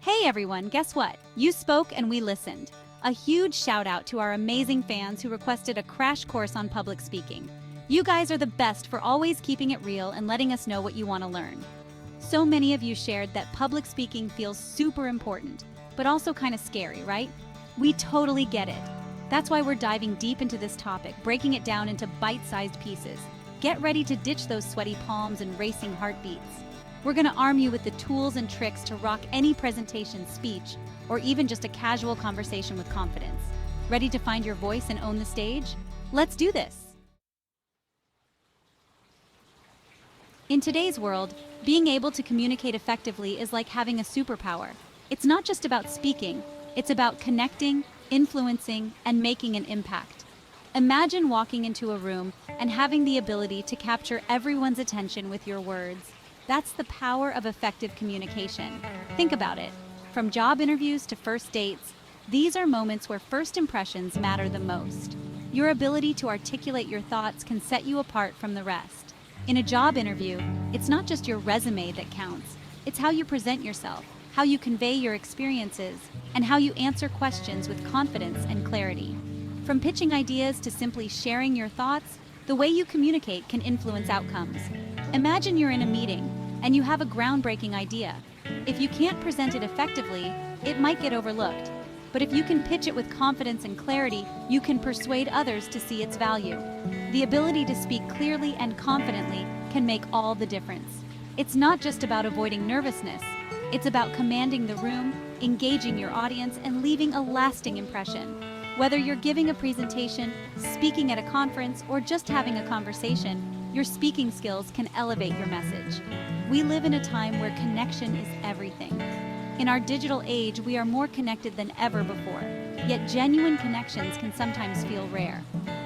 Hey everyone, guess what? You spoke and we listened. A huge shout out to our amazing fans who requested a crash course on public speaking. You guys are the best for always keeping it real and letting us know what you want to learn. So many of you shared that public speaking feels super important, but also kind of scary, right? We totally get it. That's why we're diving deep into this topic, breaking it down into bite-sized pieces. Get ready to ditch those sweaty palms and racing heartbeats. We're going to arm you with the tools and tricks to rock any presentation, speech, or even just a casual conversation with confidence. Ready to find your voice and own the stage? Let's do this! In today's world, being able to communicate effectively is like having a superpower. It's not just about speaking, it's about connecting, influencing, and making an impact. Imagine walking into a room and having the ability to capture everyone's attention with your words. That's the power of effective communication. Think about it. From job interviews to first dates, these are moments where first impressions matter the most. Your ability to articulate your thoughts can set you apart from the rest. In a job interview, it's not just your resume that counts. It's how you present yourself, how you convey your experiences, and how you answer questions with confidence and clarity. From pitching ideas to simply sharing your thoughts, the way you communicate can influence outcomes. Imagine you're in a meeting and you have a groundbreaking idea. If you can't present it effectively, it might get overlooked. But if you can pitch it with confidence and clarity, you can persuade others to see its value. The ability to speak clearly and confidently can make all the difference. It's not just about avoiding nervousness. It's about commanding the room, engaging your audience, and leaving a lasting impression. Whether you're giving a presentation, speaking at a conference, or just having a conversation, your speaking skills can elevate your message. We live in a time where connection is everything. In our digital age, we are more connected than ever before, yet genuine connections can sometimes feel rare.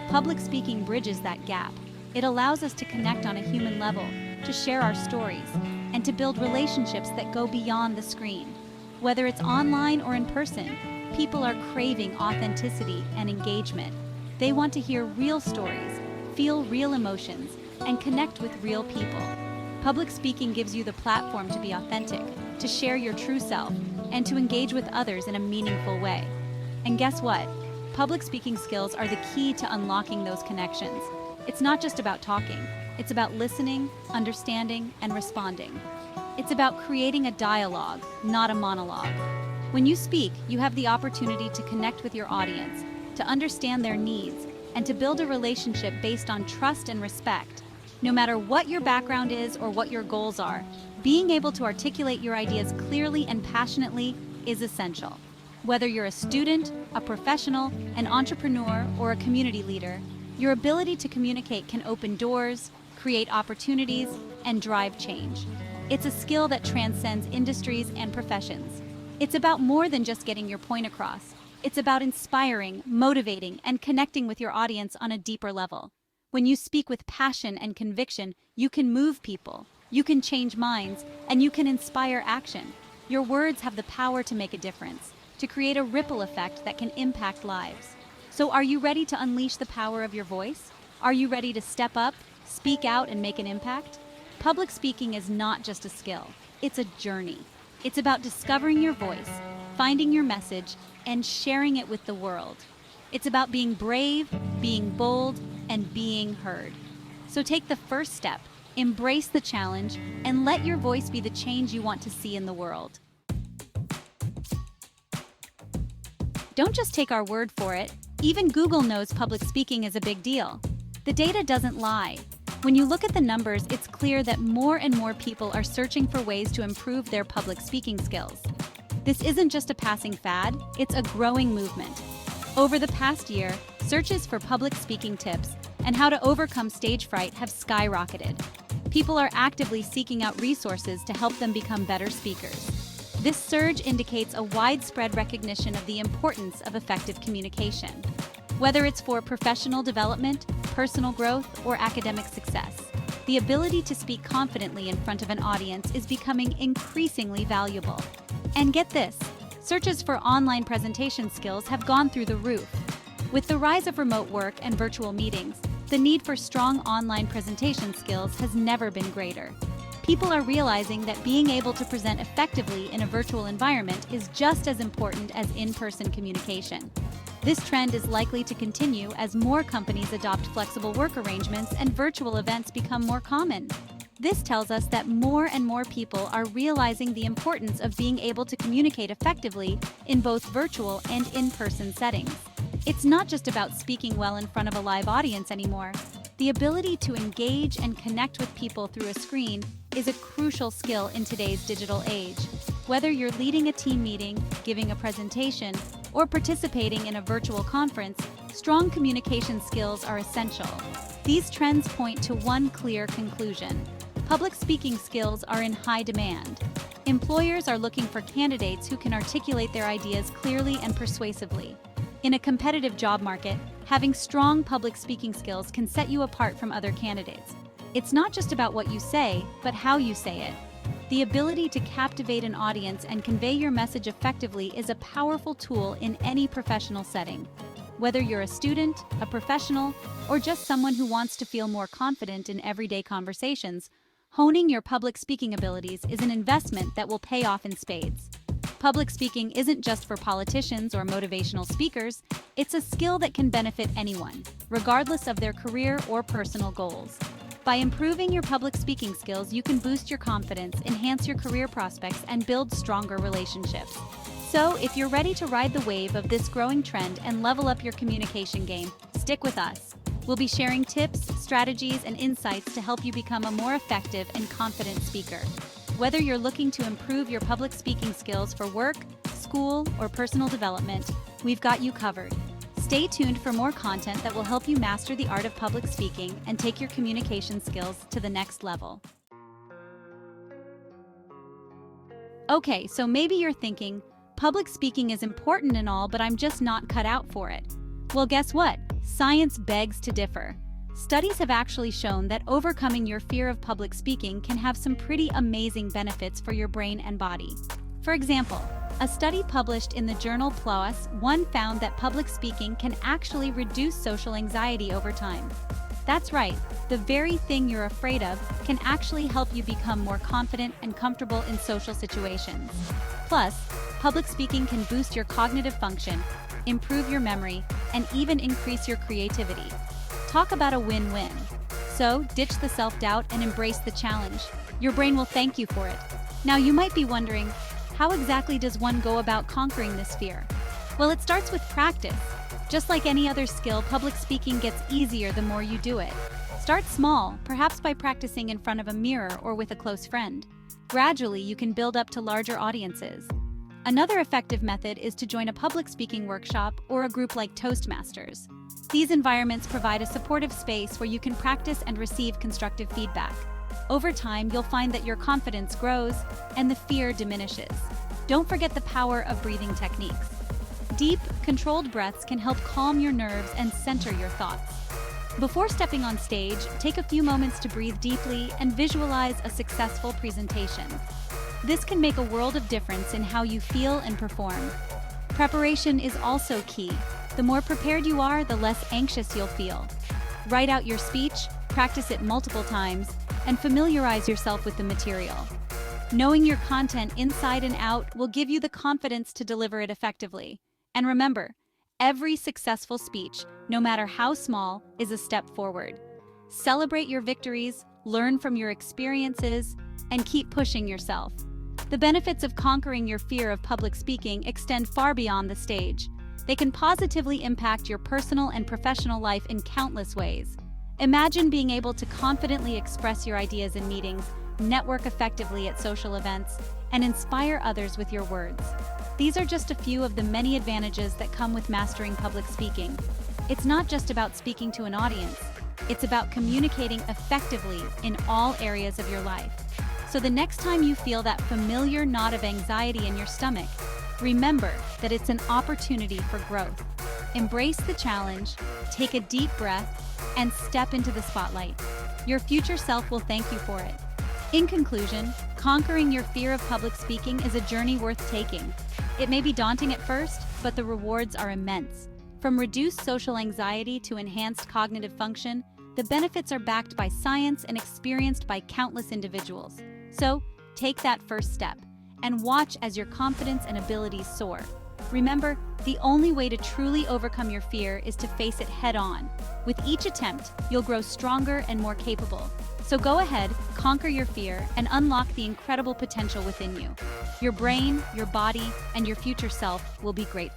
Public speaking bridges that gap. It allows us to connect on a human level, to share our stories, and to build relationships that go beyond the screen. Whether it's online or in person, people are craving authenticity and engagement. They want to hear real stories, feel real emotions, and connect with real people. Public speaking gives you the platform to be authentic, to share your true self, and to engage with others in a meaningful way. And guess what? Public speaking skills are the key to unlocking those connections. It's not just about talking. It's about listening, understanding, and responding. It's about creating a dialogue, not a monologue. When you speak, you have the opportunity to connect with your audience, to understand their needs, and to build a relationship based on trust and respect. No matter what your background is or what your goals are, being able to articulate your ideas clearly and passionately is essential. Whether you're a student, a professional, an entrepreneur, or a community leader, your ability to communicate can open doors, create opportunities, and drive change. It's a skill that transcends industries and professions. It's about more than just getting your point across. It's about inspiring, motivating, and connecting with your audience on a deeper level. When you speak with passion and conviction, you can move people, you can change minds, and you can inspire action. Your words have the power to make a difference, to create a ripple effect that can impact lives. So are you ready to unleash the power of your voice? Are you ready to step up, speak out, and make an impact? Public speaking is not just a skill, it's a journey. It's about discovering your voice, finding your message, and sharing it with the world. It's about being brave, being bold, and being heard. So take the first step, embrace the challenge, and let your voice be the change you want to see in the world. Don't just take our word for it. Even Google knows public speaking is a big deal. The data doesn't lie. When you look at the numbers, it's clear that more and more people are searching for ways to improve their public speaking skills. This isn't just a passing fad, it's a growing movement. Over the past year, searches for public speaking tips and how to overcome stage fright have skyrocketed. People are actively seeking out resources to help them become better speakers. This surge indicates a widespread recognition of the importance of effective communication. Whether it's for professional development, personal growth, or academic success, the ability to speak confidently in front of an audience is becoming increasingly valuable. And get this, searches for online presentation skills have gone through the roof. With the rise of remote work and virtual meetings, the need for strong online presentation skills has never been greater. People are realizing that being able to present effectively in a virtual environment is just as important as in-person communication. This trend is likely to continue as more companies adopt flexible work arrangements and virtual events become more common. This tells us that more and more people are realizing the importance of being able to communicate effectively in both virtual and in-person settings. It's not just about speaking well in front of a live audience anymore. The ability to engage and connect with people through a screen is a crucial skill in today's digital age. Whether you're leading a team meeting, giving a presentation, or participating in a virtual conference, strong communication skills are essential. These trends point to one clear conclusion: public speaking skills are in high demand. Employers are looking for candidates who can articulate their ideas clearly and persuasively. In a competitive job market, having strong public speaking skills can set you apart from other candidates. It's not just about what you say, but how you say it. The ability to captivate an audience and convey your message effectively is a powerful tool in any professional setting. Whether you're a student, a professional, or just someone who wants to feel more confident in everyday conversations, honing your public speaking abilities is an investment that will pay off in spades. Public speaking isn't just for politicians or motivational speakers, it's a skill that can benefit anyone, regardless of their career or personal goals. By improving your public speaking skills, you can boost your confidence, enhance your career prospects, and build stronger relationships. So, if you're ready to ride the wave of this growing trend and level up your communication game, stick with us. We'll be sharing tips, strategies, and insights to help you become a more effective and confident speaker. Whether you're looking to improve your public speaking skills for work, school, or personal development, we've got you covered. Stay tuned for more content that will help you master the art of public speaking and take your communication skills to the next level. Okay, so maybe you're thinking, public speaking is important and all, but I'm just not cut out for it. Well, guess what? Science begs to differ. Studies have actually shown that overcoming your fear of public speaking can have some pretty amazing benefits for your brain and body. For example, a study published in the journal PLOS found that public speaking can actually reduce social anxiety over time. That's right, the very thing you're afraid of can actually help you become more confident and comfortable in social situations. Plus, public speaking can boost your cognitive function, improve your memory, and even increase your creativity. Talk about a win-win. So, ditch the self-doubt and embrace the challenge. Your brain will thank you for it. Now, you might be wondering, how exactly does one go about conquering this fear? Well, it starts with practice. Just like any other skill, public speaking gets easier the more you do it. Start small, perhaps by practicing in front of a mirror or with a close friend. Gradually, you can build up to larger audiences. Another effective method is to join a public speaking workshop or a group like Toastmasters. These environments provide a supportive space where you can practice and receive constructive feedback. Over time, you'll find that your confidence grows and the fear diminishes. Don't forget the power of breathing techniques. Deep, controlled breaths can help calm your nerves and center your thoughts. Before stepping on stage, take a few moments to breathe deeply and visualize a successful presentation. This can make a world of difference in how you feel and perform. Preparation is also key. The more prepared you are, the less anxious you'll feel. Write out your speech, practice it multiple times, and familiarize yourself with the material. Knowing your content inside and out will give you the confidence to deliver it effectively. And remember, every successful speech, no matter how small, is a step forward. Celebrate your victories, learn from your experiences, and keep pushing yourself. The benefits of conquering your fear of public speaking extend far beyond the stage. They can positively impact your personal and professional life in countless ways. Imagine being able to confidently express your ideas in meetings, network effectively at social events, and inspire others with your words. These are just a few of the many advantages that come with mastering public speaking. It's not just about speaking to an audience. It's about communicating effectively in all areas of your life. So the next time you feel that familiar knot of anxiety in your stomach, remember that it's an opportunity for growth. Embrace the challenge, take a deep breath, and step into the spotlight. Your future self will thank you for it. In conclusion, conquering your fear of public speaking is a journey worth taking. It may be daunting at first, but the rewards are immense. From reduced social anxiety to enhanced cognitive function, the benefits are backed by science and experienced by countless individuals. So, take that first step and watch as your confidence and abilities soar. Remember, the only way to truly overcome your fear is to face it head-on. With each attempt, you'll grow stronger and more capable. So go ahead, conquer your fear, and unlock the incredible potential within you. Your brain, your body, and your future self will be grateful.